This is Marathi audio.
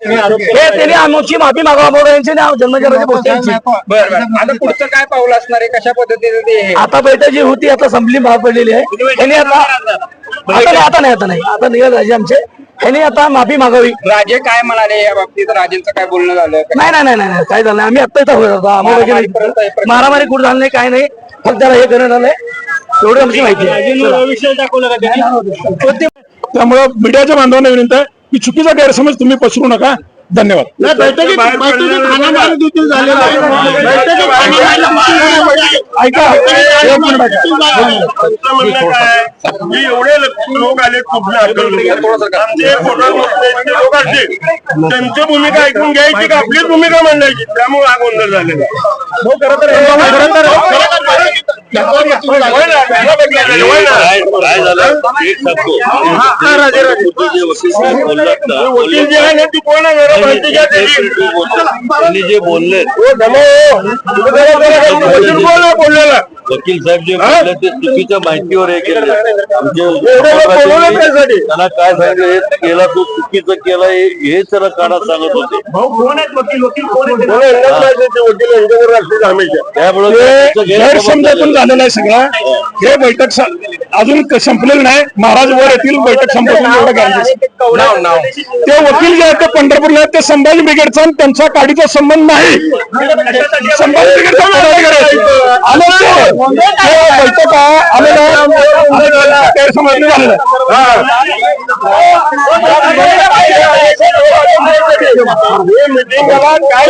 हे त्यांनी आमची माफी मागावा यांची जन्मजन्माची पोहोचायची. आता पुढचं काय पाऊल असणार आहे, कशा पद्धतीने ते आता बैठक जी होती आता संपली भाग पडलेली आहे. त्यांनी आता निघाल राजे आमचे यांनी आता माफी मागावी. राजे काय म्हणाले या बाबतीत, राजेंचं काय बोलणं झालं? नाही काय झालं नाही. आम्ही आता इथं होत होतो मारामारी कुठं झालं नाही, काय नाही. फक्त त्याला हे करण्यात आलंय एवढी आमची माहिती आहे. त्यामुळे मीडियाच्या बांधवांना विनंती आहे की चुकीचा गैरसमज तुम्ही पसरू नका. धन्यवाद. एवढे लोक आले त्यांची भूमिका ऐकून घ्यायची का आपलीच भूमिका मांडायची, त्यामुळे हा गोंधळ झालेला. वकील जे आहे ना ती कोण आहे जे बोलले बोललेला वकील साहेब जे बोलले ते चुकीच्या माहितीवर हे केलं. त्यांना काय सांगितलं, हे केला तो चुकीचं केला हे त्याला काढा सांगत होते. त्यामुळे गैरसमजातून झालेला आहे सगळा. हे बैठक अजून संपलेलं नाही. महाराज वर येथील बैठक संपवून एवढं गरजेचं. ते वकील जे आहेत ते पंढरपूरला आहेत, ते संभाजी ब्रिगेडचा त्यांचा काडीचा संबंध नाही. संभाजी ब्रिगेडचा बैठक आलेला गैरसमज झालेला काय